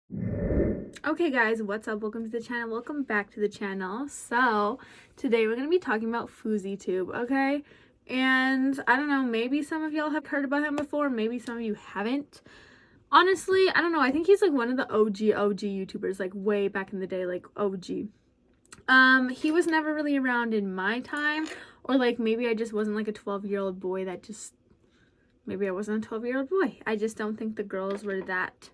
Okay guys, what's up? Welcome to the channel. Welcome back to the channel. So today we're going to be talking about Fouseytube, okay? And I don't know, maybe some of y'all have heard about him before, maybe some of you haven't. Honestly, I don't know. I think he's like one of the OG YouTubers, like way back in the day, like OG. He was never really around in my time, or like maybe I just wasn't like a 12-year-old boy that just, maybe I wasn't a 12-year-old boy. I just don't think the girls were that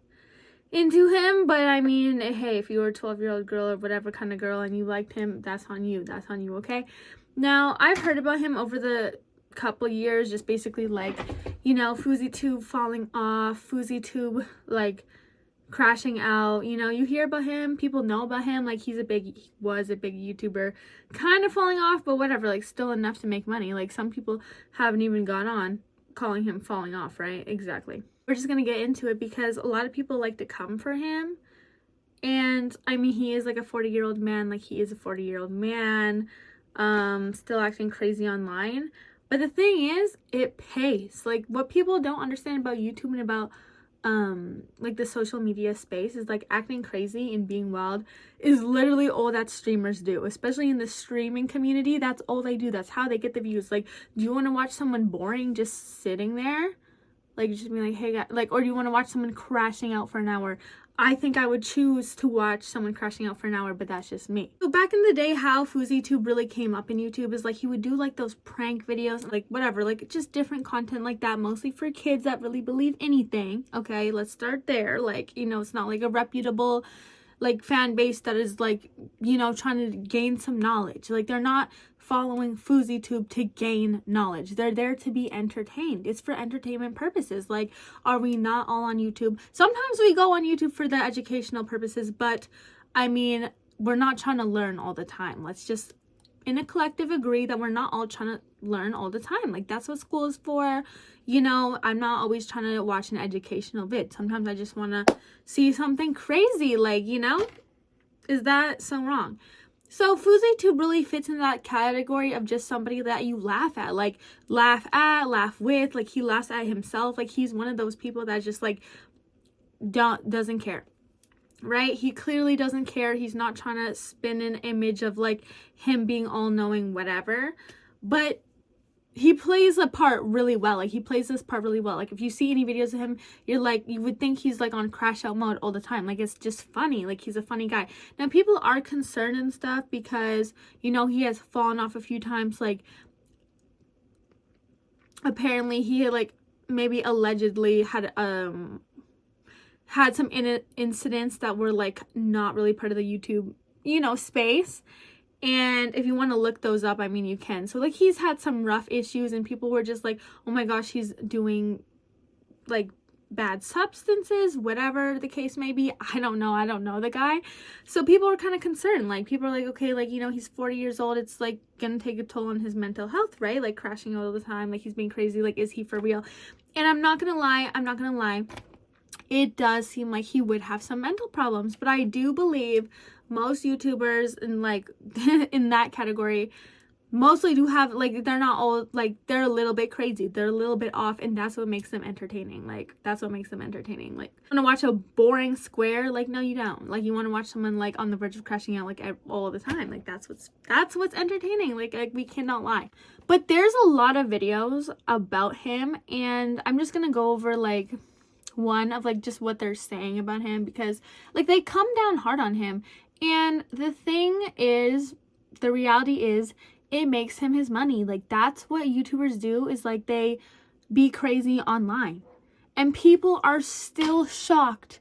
into him. But I mean, hey, if you were a 12-year-old girl or whatever kind of girl and you liked him, that's on you, okay? Now I've heard about him over the couple years, just basically like, you know, Fouseytube falling off, Fouseytube like crashing out, you know, you hear about him, people know about him, like he was a big YouTuber, kind of falling off, but whatever, like still enough to make money. Like some people haven't even gone on calling him falling off, right? Exactly. We're just gonna get into it because a lot of people like to come for him. And I mean, he is like a 40-year-old man, like he is a 40-year-old man, still acting crazy online. But the thing is, it pays. Like what people don't understand about YouTube and about like the social media space is like acting crazy and being wild is literally all that streamers do, especially in the streaming community. That's all they do. That's how they get the views. Like, do you want to watch someone boring just sitting there, like just be like, hey guys, like, or do you want to watch someone crashing out for an hour? I think I would choose to watch someone crashing out for an hour, but that's just me. So back in the day, how Fouseytube really came up in YouTube is like he would do like those prank videos, like whatever, like just different content like that, mostly for kids that really believe anything. Okay, let's start there. Like, you know, it's not like a reputable like fan base that is like, you know, trying to gain some knowledge. Like they're not following Fouseytube to gain knowledge. They're there to be entertained. It's for entertainment purposes. Like, are we not all on YouTube? Sometimes we go on YouTube for the educational purposes, but I mean, we're not trying to learn all the time. Let's just in a collective agree that we're not all trying to learn all the time. Like that's what school is for. You know, I'm not always trying to watch an educational vid. Sometimes I just want to see something crazy, like, you know, is that so wrong? So Fouseytube really fits in that category of just somebody that you laugh at, like laugh with, like he laughs at himself. Like he's one of those people that just like doesn't care, right? He clearly doesn't care. He's not trying to spin an image of like him being all knowing, whatever, but he plays a part really well. Like he plays this part really well. Like if you see any videos of him, you're like, you would think he's like on crash out mode all the time. Like it's just funny. Like he's a funny guy. Now people are concerned and stuff because, you know, he has fallen off a few times. Like apparently he had like maybe allegedly had some incidents that were like not really part of the YouTube, you know, space. And if you want to look those up, I mean, you can. So like he's had some rough issues and people were just like, oh my gosh, he's doing like bad substances, whatever the case may be. I don't know the guy. So people are kind of concerned. Like people are like, okay, like, you know, he's 40 years old. It's like gonna take a toll on his mental health, right? Like crashing all the time. Like he's being crazy. Like, is he for real? And I'm not gonna lie. It does seem like he would have some mental problems, but I do believe most YouTubers in like in that category mostly do have, like, they're not all, like, they're a little bit crazy, they're a little bit off, and that's what makes them entertaining. Like that's what makes them entertaining. Like, you want to watch a boring square? Like, no, you don't. Like, you want to watch someone like on the verge of crashing out like all the time. Like that's what's entertaining. Like we cannot lie. But there's a lot of videos about him, and I'm just gonna go over like one of like just what they're saying about him, because like they come down hard on him. And the thing is, the reality is, it makes him his money. Like that's what YouTubers do, is like they be crazy online, and people are still shocked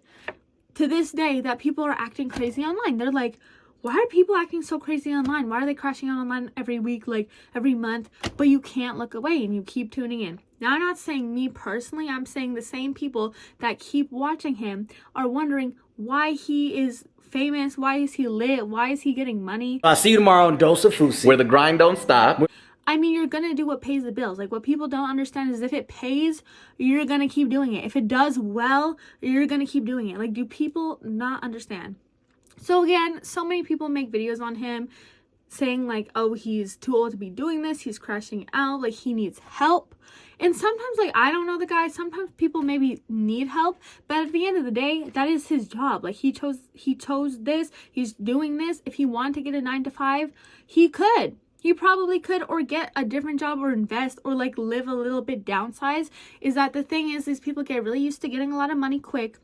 to this day that people are acting crazy online. They're like, why are people acting so crazy online? Why are they crashing out online every week, like every month? But you can't look away and you keep tuning in. Now, I'm not saying me personally. I'm saying the same people that keep watching him are wondering why he is famous. Why is he lit? Why is he getting money? I'll see you tomorrow on Dose of Fousey, where the grind don't stop. I mean, you're gonna do what pays the bills. Like, what people don't understand is if it pays, you're gonna keep doing it. If it does well, you're gonna keep doing it. Like, do people not understand? So again, so many people make videos on him saying like, oh, he's too old to be doing this, he's crashing out, like he needs help. And sometimes, like, I don't know the guy, sometimes people maybe need help, but at the end of the day, that is his job. Like, he chose this, he's doing this. If he wanted to get a 9 to 5, he could. He probably could, or get a different job, or invest, or like live a little bit downsized. Is that the thing is, these people get really used to getting a lot of money quick.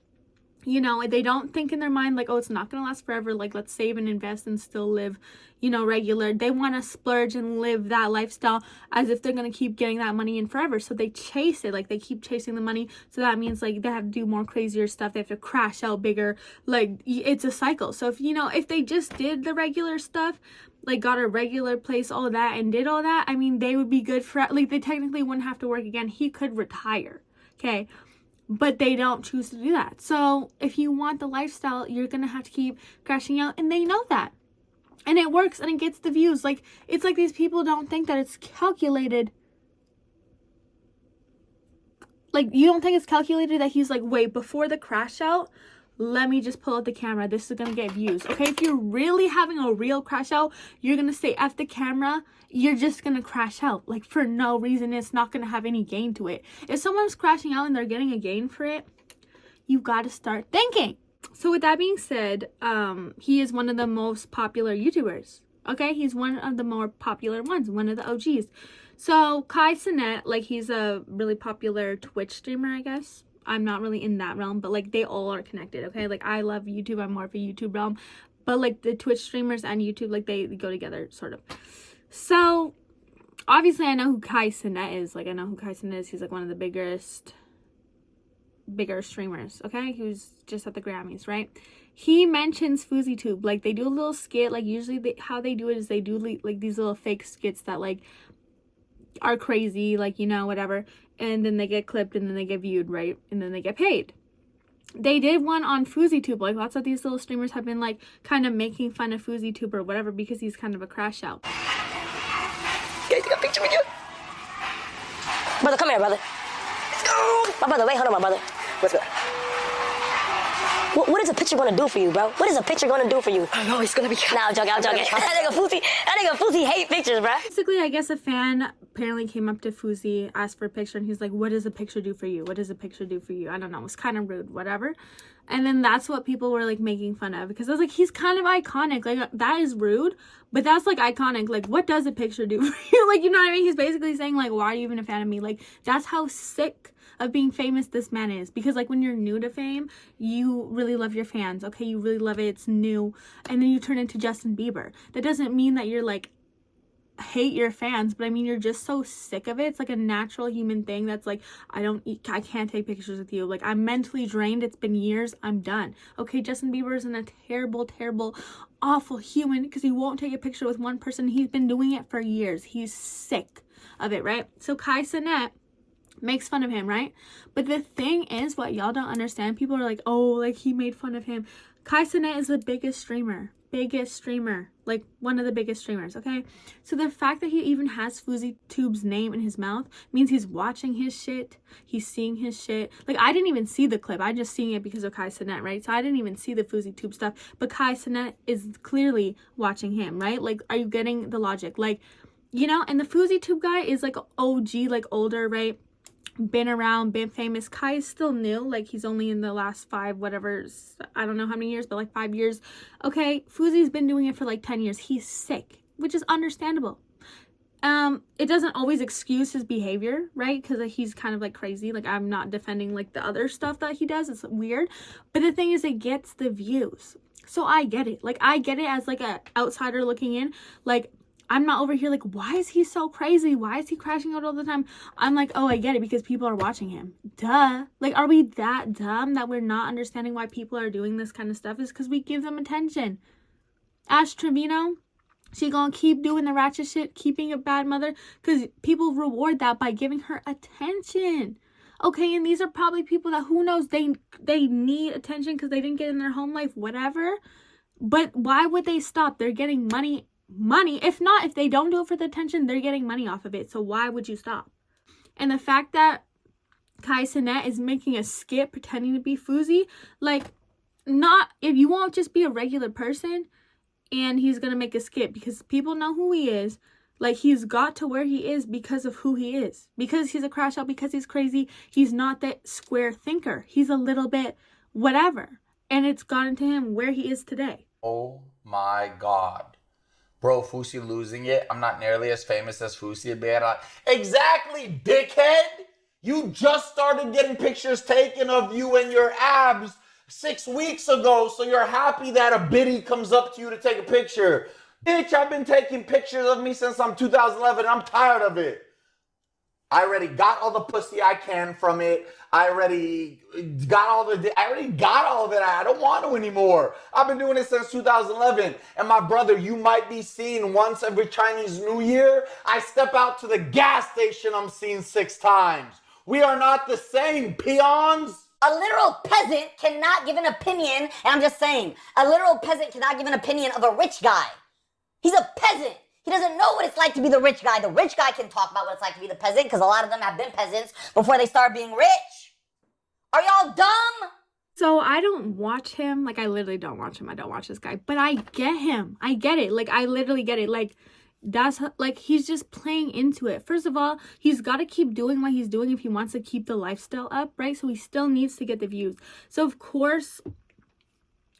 You know, they don't think in their mind like, oh, it's not going to last forever. Like, let's save and invest and still live, you know, regular. They want to splurge and live that lifestyle as if they're going to keep getting that money in forever. So they chase it. Like, they keep chasing the money. So that means like they have to do more crazier stuff. They have to crash out bigger. Like, it's a cycle. So if, you know, if they just did the regular stuff, like got a regular place, all that, and did all that, I mean, they would be good for, like, they technically wouldn't have to work again. He could retire. Okay. But they don't choose to do that. So if you want the lifestyle, you're going to have to keep crashing out. And they know that. And it works and it gets the views. Like, it's like these people don't think that it's calculated. Like, you don't think it's calculated that he's like, wait, before the crash out, let me just pull out the camera. This is going to get views. Okay, if you're really having a real crash out, you're going to say F the camera. You're just going to crash out. Like, for no reason. It's not going to have any gain to it. If someone's crashing out and they're getting a gain for it, you got to start thinking. So with that being said, he is one of the most popular YouTubers. Okay, he's one of the more popular ones. One of the OGs. So Kai Cenat, like, he's a really popular Twitch streamer, I guess. I'm not really in that realm, but like they all are connected. Okay, like I love YouTube, I'm more of a YouTube realm, but like the Twitch streamers and YouTube, like they go together sort of. So obviously I know who Kai Cenat is. Like, I know who Kai Cenat is. He's like one of the bigger streamers. Okay, who's just at the Grammys, right? He mentions Fouseytube. Like, they do a little skit. Like, usually how they do it is they do like these little fake skits that like are crazy, like, you know, whatever, and then they get clipped and then they get viewed, right, and then they get paid. They did one on Fouseytube. Like, lots of these little streamers have been like kind of making fun of Fouseytube or whatever because he's kind of a crash out. Guys, take a picture with you. Brother, come here, brother. Let's go. My brother, wait, hold on, my brother. What's good? What is a picture gonna do for you, bro? What is a picture gonna do for you? I know, it's gonna be... Nah, I'm joking. That nigga Fousey hate pictures, bro. Basically, I guess a fan apparently came up to Fousey, asked for a picture, and he's like, what does a picture do for you? What does a picture do for you? I don't know. It was kind of rude, whatever. And then that's what people were, like, making fun of. Because I was like, he's kind of iconic. Like, that is rude, but that's, like, iconic. Like, what does a picture do for you? Like, you know what I mean? He's basically saying, like, why are you even a fan of me? Like, that's how sick of being famous this man is. Because like when you're new to fame, you really love your fans, okay? You really love it, it's new, and then you turn into Justin Bieber. That doesn't mean that you're like hate your fans, but I mean you're just so sick of it. It's like a natural human thing that's like, I can't take pictures with you. Like, I'm mentally drained, it's been years, I'm done. Okay, Justin Bieber isn't a terrible awful human because he won't take a picture with one person. He's been doing it for years. He's sick of it, right? So Kai Cenat makes fun of him, right? But the thing is, what y'all don't understand, people are like, oh, like he made fun of him. Kai Cenat is the biggest streamer, like one of the biggest streamers, okay? So the fact that he even has Fouseytube's name in his mouth means he's watching his shit, he's seeing his shit. Like, I didn't even see the clip, I just seeing it because of Kai Cenat, right? So I didn't even see the Fouseytube stuff, but Kai Cenat is clearly watching him, right? Like, are you getting the logic? Like, you know, and the Fouseytube guy is like OG, like older, right? Been around, been famous. Kai is still new, like he's only in the last 5 whatever, I don't know how many years, but like 5 years. Okay, Fousey's been doing it for like 10 years. He's sick, which is understandable. It doesn't always excuse his behavior, right? Because like, he's kind of like crazy. Like, I'm not defending like the other stuff that he does, it's weird, but the thing is, it gets the views. So I get it. Like, I get it as like a outsider looking in. Like, I'm not over here like, why is he so crazy? Why is he crashing out all the time? I'm like, oh, I get it, because people are watching him. Duh. Like, are we that dumb that we're not understanding why people are doing this kind of stuff? Is because we give them attention. Ash Trevino, she gonna keep doing the ratchet shit, keeping a bad mother, because people reward that by giving her attention. Okay, and these are probably people that, who knows, they need attention because they didn't get in their home life, whatever. But why would they stop? They're getting money. If not, if they don't do it for the attention, they're getting money off of it. So why would you stop? And the fact that Kai Cenat is making a skit pretending to be Fousey, like, not, if you won't just be a regular person, and he's gonna make a skit because people know who he is. Like, he's got to where he is because of who he is. Because he's a crash out, because he's crazy. He's not that square thinker. He's a little bit whatever. And it's gotten to him where he is today. Oh my God. Bro, Fousey losing it. I'm not nearly as famous as Fousey, but exactly, dickhead. You just started getting pictures taken of you and your abs 6 weeks ago, so you're happy that a biddy comes up to you to take a picture. Bitch, I've been taking pictures of me since I'm 2011. I'm tired of it. I already got all the pussy I can from it. I already got all of it. I don't want to anymore. I've been doing it since 2011. And my brother, you might be seeing once every Chinese New Year. I step out to the gas station, I'm seeing 6 times. We are not the same, peons. A literal peasant cannot give an opinion, and I'm just saying, a literal peasant cannot give an opinion of a rich guy. He's a peasant. He doesn't know what it's like to be the rich guy. The rich guy can talk about what it's like to be the peasant because a lot of them have been peasants before they start being rich. Are y'all dumb? So I don't watch him. Like, I literally don't watch him. I don't watch this guy. But I get him. I get it. Like, I literally get it. Like, that's, like, he's just playing into it. First of all, he's got to keep doing what he's doing if he wants to keep the lifestyle up, right? So he still needs to get the views. So, of course,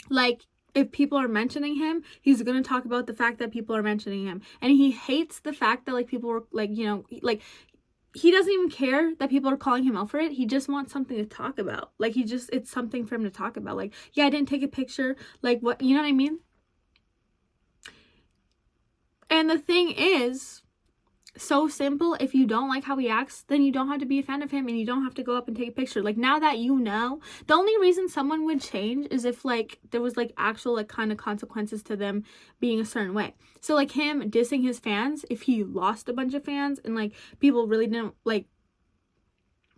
like, if people are mentioning him, he's going to talk about the fact that people are mentioning him. And he hates the fact that, like, people were, like, you know, like, he doesn't even care that people are calling him out for it. He just wants something to talk about. Like, it's something for him to talk about. Like, yeah, I didn't take a picture. Like, what, you know what I mean? And the thing is, so simple. If you don't like how he acts, then you don't have to be a fan of him and you don't have to go up and take a picture. Like, now that you know, the only reason someone would change is if, like, there was, like, actual, like, kind of consequences to them being a certain way. So, like, him dissing his fans, if he lost a bunch of fans and, like, people really didn't, like,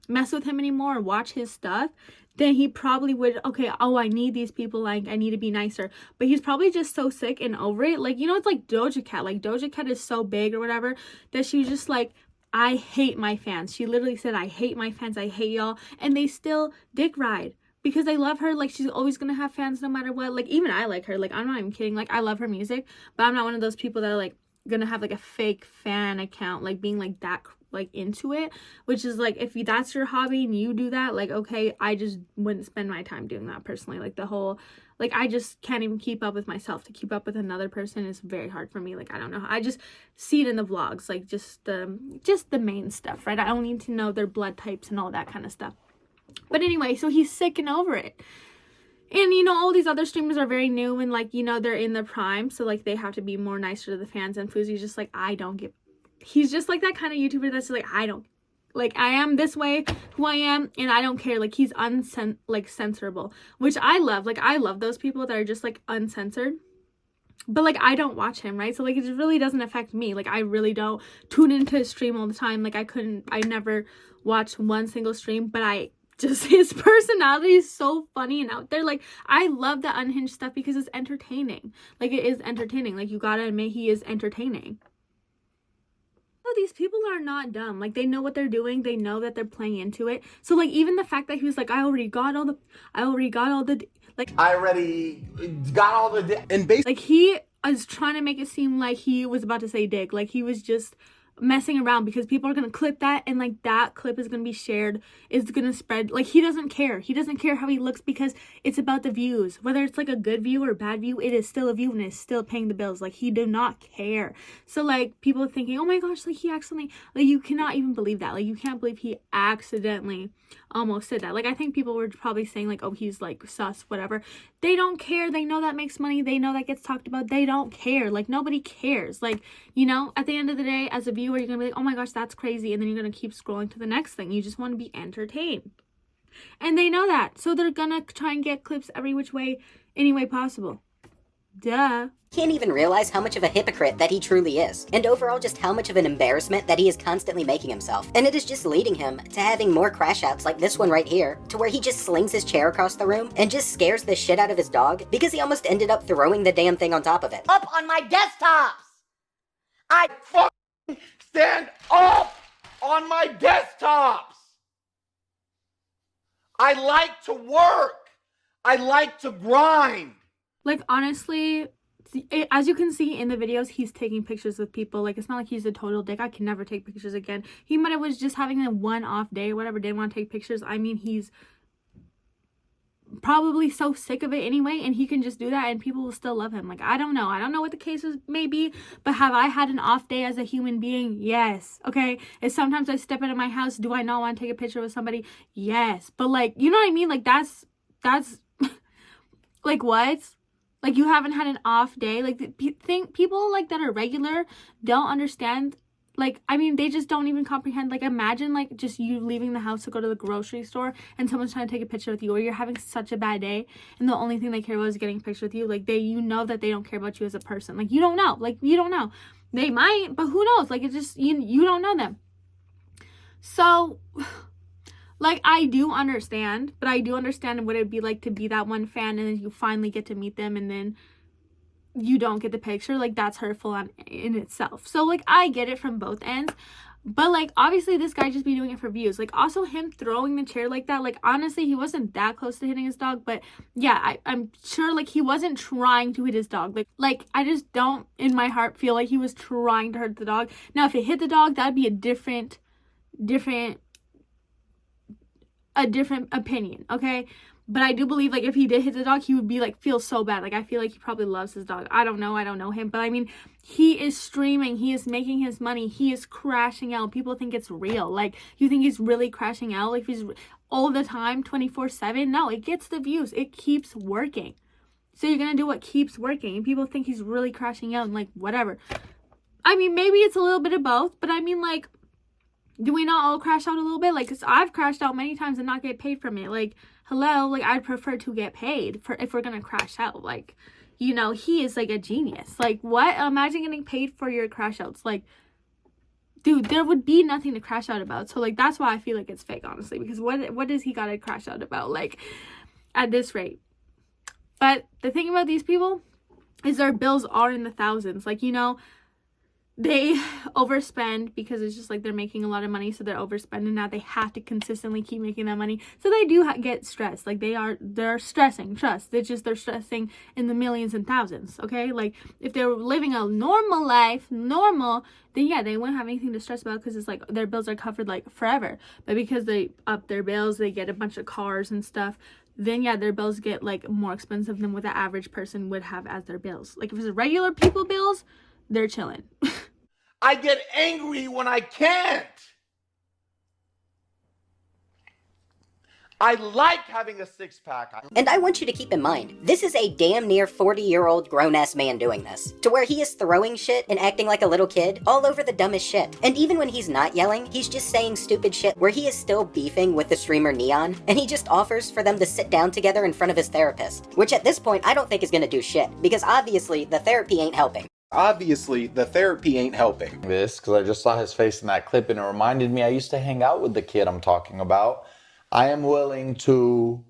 mess with him anymore or watch his stuff, then he probably would, okay, oh, I need these people, like, I need to be nicer. But he's probably just so sick and over it. Like, you know, it's like Doja Cat. Like, Doja Cat is so big or whatever that she's just like, I hate my fans. She literally said, I hate my fans. I hate y'all. And they still dick ride because they love her. Like, she's always going to have fans no matter what. Like, even I like her. Like, I'm not even kidding. Like, I love her music, but I'm not one of those people that are, like, going to have, like, a fake fan account, like, being, like, that like into it, which is like, if that's your hobby and you do that, like, okay, I just wouldn't spend my time doing that personally. Like, the whole, like, I just can't even keep up with myself. To keep up with another person is very hard for me. Like, I don't know, I just see it in the vlogs, like, just the main stuff, right? I don't need to know their blood types and all that kind of stuff. But anyway, so he's sick and over it. And, you know, all these other streamers are very new and, like, you know, they're in their prime, so, like, they have to be more nicer to the fans. And Fousey's just like, I don't give. He's just like that kind of YouTuber that's like, I don't, like, I am this way, who I am, and I don't care. Like, he's censorable, which I love. Like, I love those people that are just, like, uncensored. But, like, I don't watch him, right? So, like, it just really doesn't affect me. Like, I really don't tune into his stream all the time. Like, I never watched one single stream, but his personality is so funny and out there. Like, I love the unhinged stuff because it's entertaining. Like, it is entertaining. Like, you gotta admit, he is entertaining. These people are not dumb. Like, they know what they're doing. They know that they're playing into it. So, like, even the fact that he was like, I already got all the and basically, like, he is trying to make it seem like he was about to say dick. Like, he was just messing around because people are gonna clip that, and, like, that clip is gonna be shared, is gonna spread. Like, he doesn't care how he looks because it's about the views. Whether it's, like, a good view or a bad view, it is still a view and it's still paying the bills. Like, he do not care. So, like, people are thinking, oh my gosh, like, he accidentally, like, you cannot even believe that. Like, you can't believe he accidentally almost said that. Like, I think people were probably saying, like, oh, he's, like, sus, whatever. They don't care. They know that makes money. They know that gets talked about. They don't care. Like, nobody cares. Like, you know, at the end of the day, as a viewer, you're gonna be like, oh my gosh, that's crazy, and then you're gonna keep scrolling to the next thing. You just want to be entertained, and they know that, so they're gonna try and get clips every which way, any way possible. Duh. Can't even realize how much of a hypocrite that he truly is, and overall just how much of an embarrassment that he is constantly making himself. And it is just leading him to having more crash outs like this one right here, to where he just slings his chair across the room and just scares the shit out of his dog because he almost ended up throwing the damn thing on top of it. Up on my desktops! I fucking stand up on my desktops. I like to work. I like to grind. Like, honestly, as you can see in the videos, he's taking pictures with people. Like, it's not like he's a total dick. I can never take pictures again. He might have was just having a one-off day or whatever, didn't want to take pictures. I mean, he's probably so sick of it anyway, and he can just do that and people will still love him. Like, I don't know what the case may be, but have I had an off day as a human being? Yes. Okay, and sometimes I step into my house, do I not want to take a picture with somebody? Yes. But like, you know what I mean? Like, that's like, what? Like, you haven't had an off day? Like, think people like that are regular don't understand. Like, I mean, they just don't even comprehend. Like, imagine, like, just you leaving the house to go to the grocery store and someone's trying to take a picture with you, or you're having such a bad day and the only thing they care about is getting a picture with you. Like, you know that they don't care about you as a person. Like, you don't know. Like, you don't know. They might, but who knows? Like, it just, you don't know them. So, like, I do understand, but I do understand what it'd be like to be that one fan and then you finally get to meet them and then you don't get the picture. Like, that's hurtful in itself. So, like, I get it from both ends, but like, obviously this guy just be doing it for views. Like, also him throwing the chair like that, like, honestly, he wasn't that close to hitting his dog, but yeah, I'm sure, like, he wasn't trying to hit his dog. Like I just don't in my heart feel like he was trying to hurt the dog. Now, if it hit the dog, that'd be a different opinion, okay? But I do believe, like, if he did hit the dog, he would be, like, feel so bad. Like, I feel like he probably loves his dog. I don't know him. But, I mean, he is streaming. He is making his money. He is crashing out. People think it's real. Like, you think he's really crashing out? Like, he's all the time, 24/7? No, it gets the views. It keeps working. So you're going to do what keeps working. And people think he's really crashing out and, like, whatever. I mean, maybe it's a little bit of both. But, I mean, like, do we not all crash out a little bit? Like, 'cause I've crashed out many times and not get paid from it. Like, hello, like, I'd prefer to get paid for if we're gonna crash out. Like, you know, he is like a genius. Like, what? Imagine getting paid for your crash outs. Like, dude, there would be nothing to crash out about. So, like, that's why I feel like it's fake, honestly, because what does he gotta crash out about, like, at this rate? But the thing about these people is their bills are in the thousands. Like, you know, they overspend because it's just like they're making a lot of money, so they're overspending. Now they have to consistently keep making that money, so they do get stressed. Like, they're stressing. Trust, they're stressing in the millions and thousands. Okay, like, if they were living a normal life, then yeah, they wouldn't have anything to stress about because it's like their bills are covered like forever. But because they up their bills, they get a bunch of cars and stuff, then yeah, their bills get like more expensive than what the average person would have as their bills. Like, if it's regular people bills, they're chilling. I get angry when I can't. I like having a six-pack. And I want you to keep in mind, this is a damn near 40-year-old grown-ass man doing this, to where he is throwing shit and acting like a little kid all over the dumbest shit. And even when he's not yelling, he's just saying stupid shit where he is still beefing with the streamer Neon, and he just offers for them to sit down together in front of his therapist, which at this point I don't think is gonna do shit, because obviously the therapy ain't helping. This, because I just saw his face in that clip and it reminded me I used to hang out with the kid I'm talking about. I am willing to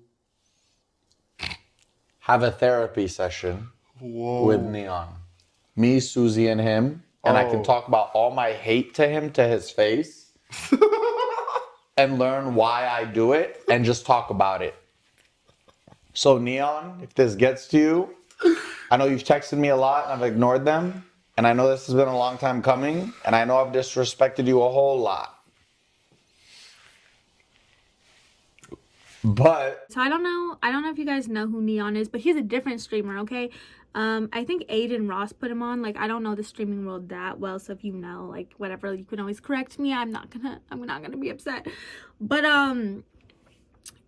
have a therapy session with Neon. Me, Susie, and him. And I can talk about all my hate to him to his face and learn why I do it and just talk about it. So, Neon, if this gets to you, I know you've texted me a lot and I've ignored them. And I know this has been a long time coming. And I know I've disrespected you a whole lot. But so I don't know if you guys know who Neon is, but he's a different streamer, okay? I think Aiden Ross put him on. Like, I don't know the streaming world that well, so if you know, like, whatever, you can always correct me. I'm not gonna be upset. But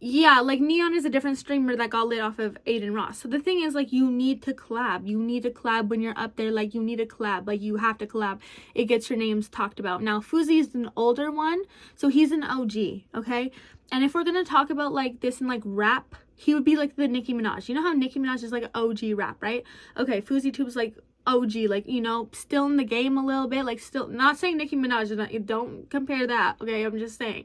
yeah, like, Neon is a different streamer that got lit off of Aiden Ross. So the thing is, like, you need to collab. You need to collab when you're up there. Like, you need to collab. Like, you have to collab. It gets your names talked about. Now, Fousey is an older one, so he's an OG, okay? And if we're gonna talk about, like, this in, like, rap, he would be, like, the Nicki Minaj. You know how Nicki Minaj is, like, an OG rap, right? Okay, Fouseytube's, like, OG, like, you know, still in the game a little bit. Like, still, not saying Nicki Minaj, don't compare that, okay? I'm just saying.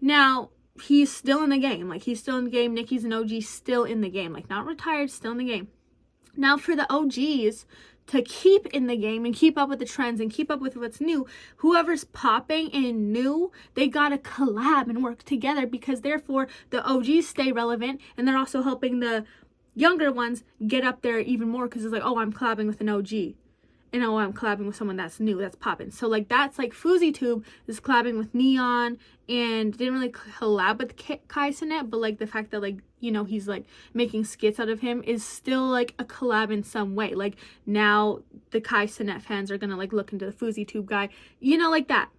Now, he's still in the game. Like, he's still in the game. Nicki's an OG, still in the game. Like, not retired, still in the game. Now, for the OGs to keep in the game and keep up with the trends and keep up with what's new, whoever's popping and new, they gotta collab and work together, because therefore the OGs stay relevant and they're also helping the younger ones get up there even more because it's like, oh, I'm collabing with an OG. And oh, I'm collabing with someone that's new, that's popping. So like that's like Fouseytube is collabing with Neon and didn't really collab with Kai Cenat, but like the fact that like, you know, he's like making skits out of him is still like a collab in some way. Like now the Kai Cenat fans are gonna like look into the Fouseytube guy, you know, like that.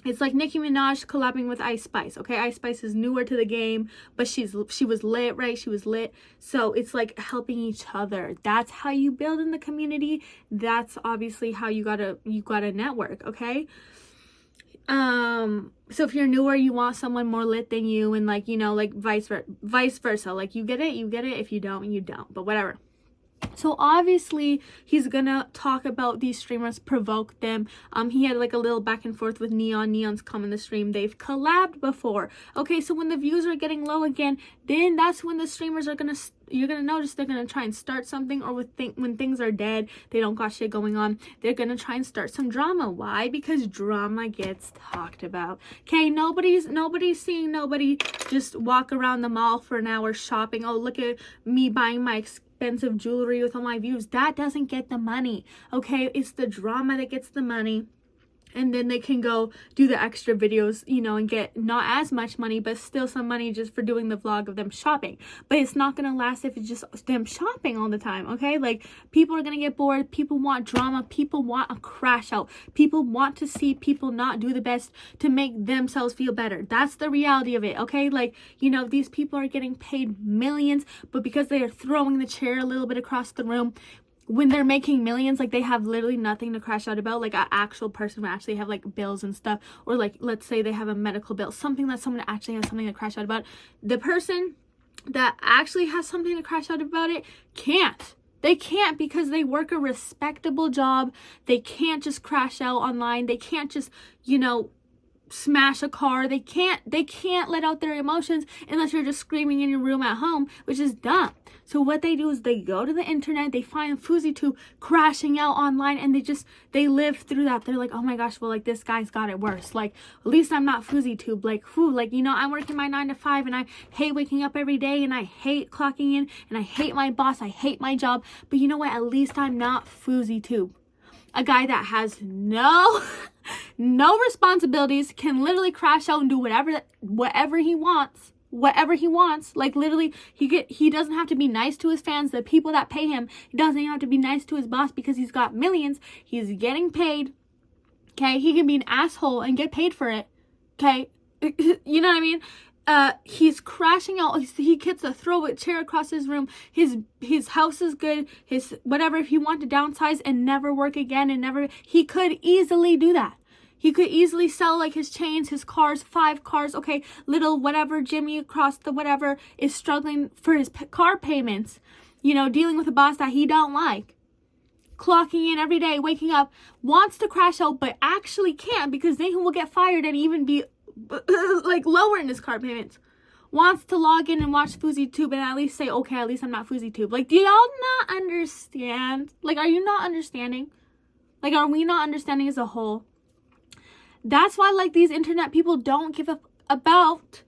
It's like Nicki Minaj collabing with Ice Spice. Okay, Ice Spice is newer to the game, but she was lit, right? She was lit. So it's like helping each other. That's how you build in the community. That's obviously how you gotta network, okay? So if you're newer, you want someone more lit than you, and like, you know, like vice versa. Like you get it. If you don't, you don't. But whatever. So obviously he's gonna talk about these streamers, provoke them. He had like a little back and forth with Neon. Neon's come in the stream. They've collabed before. Okay, so when the views are getting low again, then that's when the streamers are gonna, you're gonna notice they're gonna try and start something, or when things are dead, they don't got shit going on, they're gonna try and start some drama. Why? Because drama gets talked about. Okay, nobody's seeing nobody just walk around the mall for an hour shopping. Oh, look at me buying my expensive jewelry with all my views. That doesn't get the money. Okay, it's the drama that gets the money. And then they can go do the extra videos, you know, and get not as much money, but still some money just for doing the vlog of them shopping. But it's not going to last if it's just them shopping all the time, okay? Like, people are going to get bored. People want drama. People want a crash out. People want to see people not do the best to make themselves feel better. That's the reality of it, okay? Like, you know, these people are getting paid millions, but because they are throwing the chair a little bit across the room, when they're making millions, like, they have literally nothing to crash out about. Like, an actual person would actually have like bills and stuff, or like, let's say they have a medical bill, something that someone actually has something to crash out about. The person that actually has something to crash out about it can't. They can't, because they work a respectable job. They can't just crash out online. They can't just, you know, smash a car. They can't let out their emotions unless you're just screaming in your room at home, which is dumb. So what they do is they go to the internet, they find Fouseytube crashing out online, and they live through that. They're like, oh my gosh, well, like, this guy's got it worse. Like, at least I'm not Fouseytube. Like, whew, like, you know, I'm working my 9 to 5 and I hate waking up every day, and I hate clocking in, and I hate my boss, I hate my job, but you know what, at least I'm not Fouseytube. A guy that has no responsibilities, can literally crash out and do whatever he wants. Like, literally, he doesn't have to be nice to his fans, the people that pay him. He doesn't even have to be nice to his boss, because he's got millions. He's getting paid. Okay, he can be an asshole and get paid for it. Okay, you know what I mean? He's crashing out. He gets a throw a chair across his room. His house is good. His whatever. If he wanted to downsize and never work again he could easily do that. He could easily sell like his chains, his cars, 5 cars. Okay, little whatever Jimmy across the whatever is struggling for his car payments. You know, dealing with a boss that he don't like. Clocking in every day, waking up, wants to crash out, but actually can't, because then he will get fired and even be like lower in his car payments. Wants to log in and watch Fouseytube and at least say, okay, at least I'm not Fouseytube. Like, do y'all not understand? Like, are you not understanding? Like, are we not understanding as a whole? That's why, like, these internet people don't give a about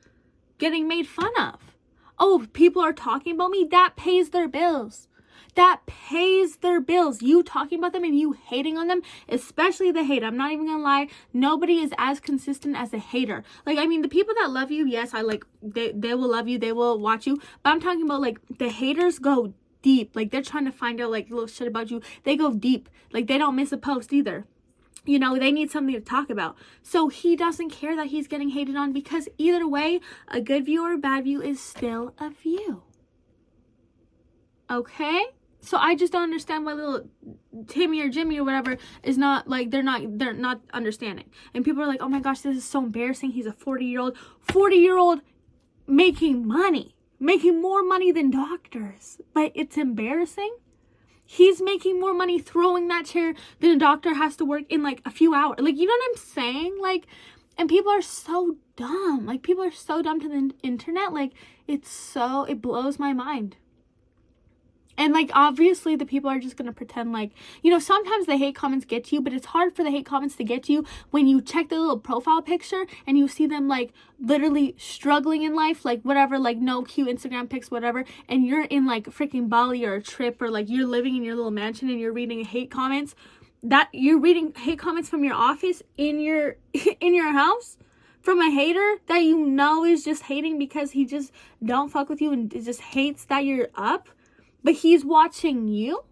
getting made fun of. Oh, people are talking about me? That pays their bills. That pays their bills. You talking about them and you hating on them, especially the hate. I'm not even gonna lie. Nobody is as consistent as a hater. Like, I mean, the people that love you, yes, they will love you. They will watch you. But I'm talking about, like, the haters go deep. Like, they're trying to find out, like, little shit about you. They go deep. Like, they don't miss a post either. You know, they need something to talk about. So he doesn't care that he's getting hated on, because either way, a good view or a bad view is still a view. Okay? So I just don't understand why little Timmy or Jimmy or whatever is not, like, they're not understanding. And people are like, oh my gosh, this is so embarrassing. He's a 40-year-old making money, making more money than doctors. But it's embarrassing. He's making more money throwing that chair than a doctor has to work in, like, a few hours. Like, you know what I'm saying? Like, and people are so dumb. Like, people are so dumb to the internet. Like, it blows my mind. And, like, obviously the people are just going to pretend like, you know, sometimes the hate comments get to you, but it's hard for the hate comments to get to you when you check the little profile picture and you see them, like, literally struggling in life, like, whatever, like, no cute Instagram pics, whatever, and you're in, like, freaking Bali or a trip, or, like, you're living in your little mansion and you're reading hate comments. That you're reading hate comments from your office in your in your house from a hater that you know is just hating because he just don't fuck with you and just hates that you're up, but he's watching you.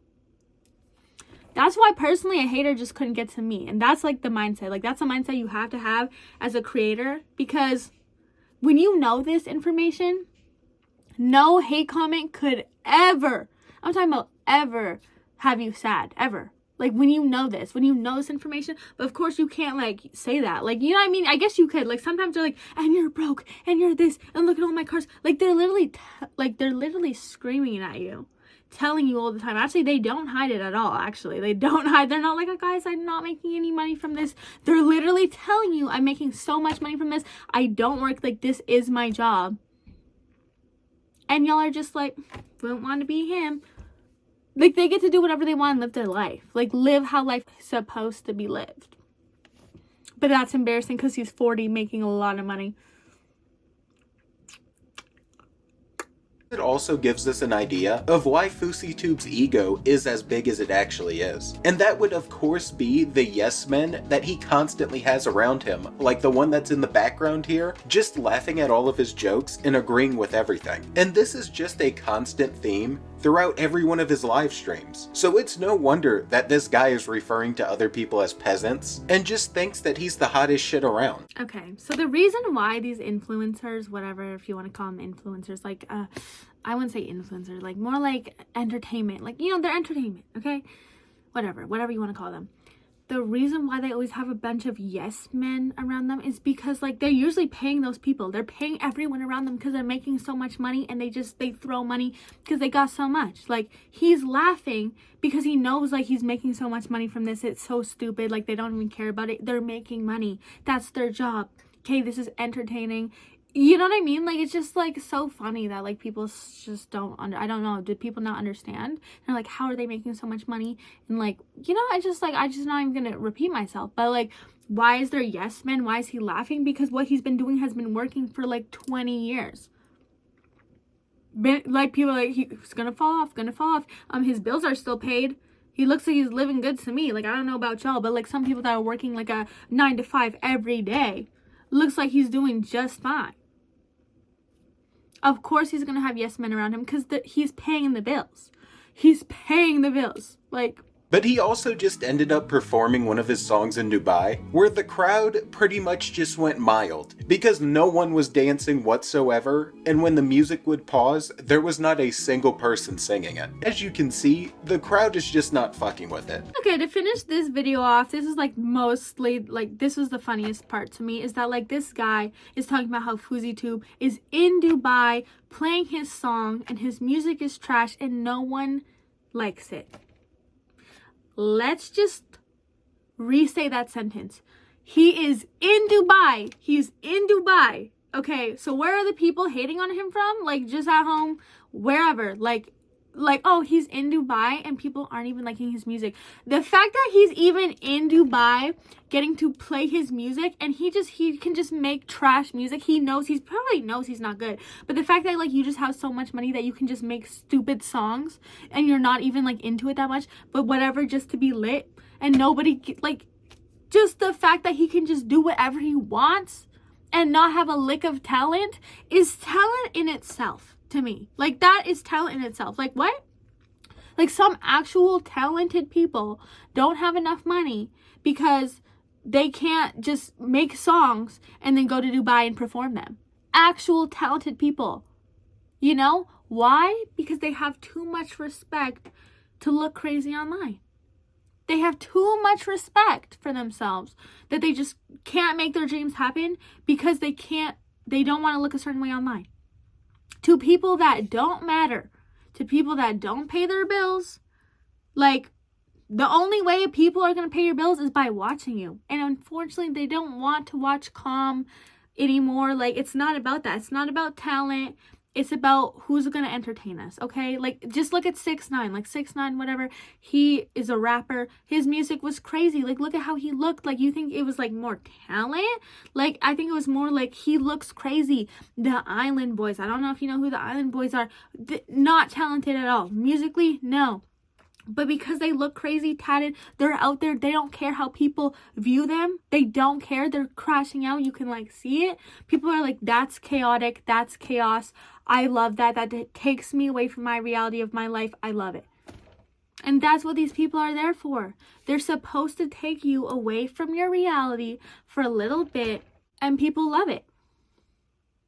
That's why personally a hater just couldn't get to me. And that's like the mindset. Like, that's a mindset you have to have as a creator, because when you know this information, no hate comment could ever, I'm talking about ever, have you sad, ever. Like, when you know this information, but of course you can't, like, say that. Like, you know what I mean? I guess you could. Like, sometimes they're like, and you're broke, and you're this, and look at all my cars. Like, they're literally screaming at you, telling you all the time. Actually, they don't hide it at all, actually. They don't hide. They're not like, oh, guys, I'm not making any money from this. They're literally telling you, I'm making so much money from this. I don't work. Like, this is my job. And y'all are just like, don't want to be him. Like, they get to do whatever they want and live their life. Like, live how life is supposed to be lived. But that's embarrassing because he's 40 making a lot of money. It also gives us an idea of why Fouseytube's ego is as big as it actually is. And that would of course be the yes men that he constantly has around him, like the one that's in the background here, just laughing at all of his jokes and agreeing with everything. And this is just a constant theme throughout every one of his live streams. So it's no wonder that this guy is referring to other people as peasants and just thinks that he's the hottest shit around. Okay, so the reason why these influencers, whatever, if you want to call them influencers, like, I wouldn't say influencers, like, more like entertainment, like, you know, they're entertainment, okay? Whatever you want to call them. The reason why they always have a bunch of yes men around them is because, like, they're usually paying those people. They're paying everyone around them because they're making so much money, and they throw money because they got so much. Like, he's laughing because he knows, like, he's making so much money from this. It's so stupid. Like, they don't even care about it. They're making money. That's their job. Okay, this is entertaining. You know what I mean? Like, it's just, like, so funny that, like, people just don't I don't know, did people not understand? And, like, how are they making so much money? And, like, you know, I just not even gonna repeat myself, but, like, why is there yes men? Why is he laughing? Because what he's been doing has been working for, like, 20 years. Like, people are like, he's gonna fall off. His bills are still paid. He looks like he's living good to me. Like, I don't know about y'all, but, like, some people that are working, like, a 9 to 5 every day, looks like he's doing just fine. Of course he's going to have yes men around him because he's paying the bills. He's paying the bills. Like, but he also just ended up performing one of his songs in Dubai, where the crowd pretty much just went mild, because no one was dancing whatsoever, and when the music would pause, there was not a single person singing it. As you can see, the crowd is just not fucking with it. Okay, to finish this video off, this is like mostly, like, this was the funniest part to me, is that, like, this guy is talking about how Fouseytube is in Dubai playing his song, and his music is trash, and no one likes it. Let's just re-say that sentence. He is in Dubai. He's in Dubai. Okay, so where are the people hating on him from? Like, just at home, wherever. Like, oh, he's in Dubai and people aren't even liking his music. The fact that he's even in Dubai getting to play his music, and he can just make trash music. He probably knows he's not good. But the fact that, like, you just have so much money that you can just make stupid songs and you're not even, like, into it that much, but whatever, just to be lit, and nobody, like, just the fact that he can just do whatever he wants and not have a lick of talent is talent in itself. To me, like, that is talent in itself. Like, what? Like, some actual talented people don't have enough money because they can't just make songs and then go to Dubai and perform them. Actual talented people, you know? Why? Because they have too much respect to look crazy online. They have too much respect for themselves that they just can't make their dreams happen because they don't want to look a certain way online. To people that don't matter, to people that don't pay their bills, like, the only way people are going to pay your bills is by watching you. And unfortunately, they don't want to watch calm anymore. Like, it's not about that. It's not about talent. It's about who's gonna entertain us, okay? Like, just look at 6ix9ine. Like, 6ix9ine, whatever. He is a rapper. His music was crazy. Like, look at how he looked. Like, you think it was, like, more talent? Like, I think it was more like he looks crazy. The Island Boys. I don't know if you know who the Island Boys are. Not talented at all. Musically, no. But because they look crazy, tatted, they're out there. They don't care how people view them. They don't care. They're crashing out. You can, like, see it. People are like, that's chaotic. That's chaos. I love that. That takes me away from my reality of my life. I love it. And that's what these people are there for. They're supposed to take you away from your reality for a little bit, and people love it.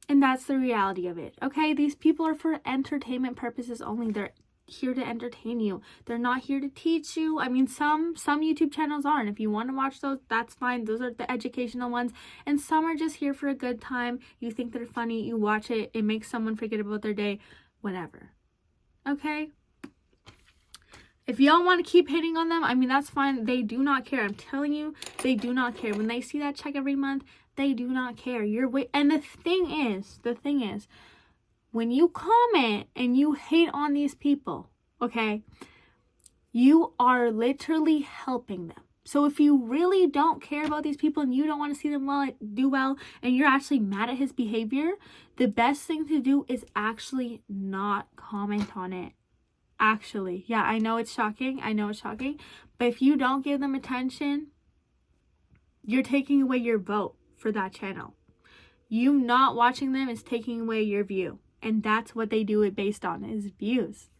And that's the reality of it. Okay? These people are for entertainment purposes only. They're here to entertain you. They're not here to teach you. I mean, some YouTube channels are, and if you want to watch those, that's fine. Those are the educational ones. And some are just here for a good time. You think they're funny, you watch it, it makes someone forget about their day, whatever. Okay? If y'all want to keep hitting on them, I mean, that's fine. They do not care. I'm telling you, they do not care. When they see that check every month, they do not care. And the thing is, when you comment and you hate on these people, okay, you are literally helping them. So if you really don't care about these people and you don't want to see them do well, and you're actually mad at his behavior, the best thing to do is actually not comment on it. Actually, yeah, I know it's shocking. But if you don't give them attention, you're taking away your vote for that channel. You not watching them is taking away your view. And that's what they do it based on, is views.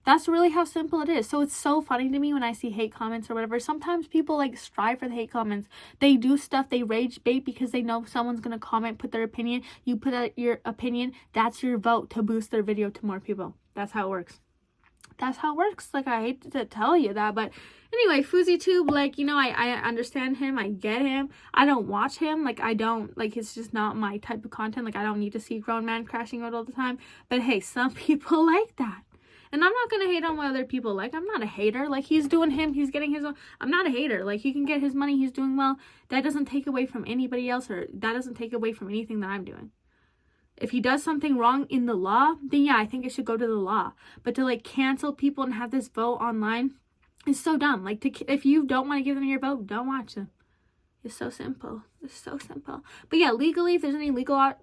That's really how simple it is. So it's so funny to me when I see hate comments or whatever. Sometimes people like strive for the hate comments. They do stuff, they rage bait because they know someone's going to comment, put their opinion. You put out your opinion, that's your vote to boost their video to more people. That's how it works. That's how it works. Like, I hate to tell you that, but anyway, Fouseytube, like, you know, I understand him. I get him. I don't watch him. Like, I don't, like, it's just not my type of content. Like, I don't need to see a grown man crashing out all the time. But hey, some people like that. And I'm not going to hate on what other people like. I'm not a hater. Like, he's doing him. He's getting his own. I'm not a hater. Like, he can get his money. He's doing well. That doesn't take away from anybody else, or that doesn't take away from anything that I'm doing. If he does something wrong in the law, then yeah, I think it should go to the law. But to, like, cancel people and have this vote online is so dumb. Like, if you don't want to give them your vote, don't watch them. It's so simple. It's so simple. But yeah, legally, if there's any legal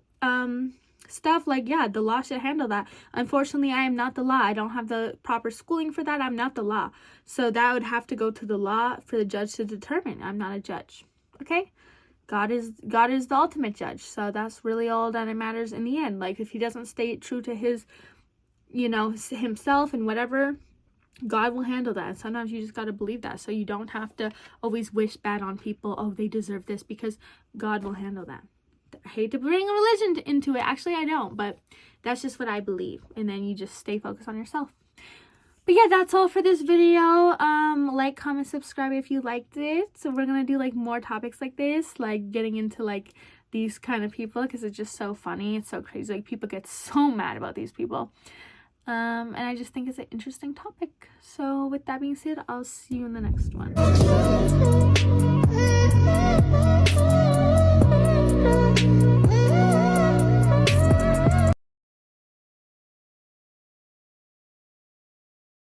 stuff, like, yeah, the law should handle that. Unfortunately, I am not the law. I don't have the proper schooling for that. I'm not the law. So that would have to go to the law for the judge to determine. I'm not a judge. Okay? God is the ultimate judge. So that's really all that matters in the end. Like, if he doesn't stay true to his, you know, himself and whatever, God will handle that. And sometimes you just got to believe that. So you don't have to always wish bad on people. Oh, they deserve this, because God will handle that. I hate to bring religion into it. Actually, I don't. But that's just what I believe. And then you just stay focused on yourself. But yeah, that's all for this video. Like, comment, subscribe if you liked it. So we're gonna do like more topics like this, like getting into like these kind of people, because it's just so funny. It's so crazy. Like, people get so mad about these people. And I just think it's an interesting topic. So with that being said, I'll see you in the next one.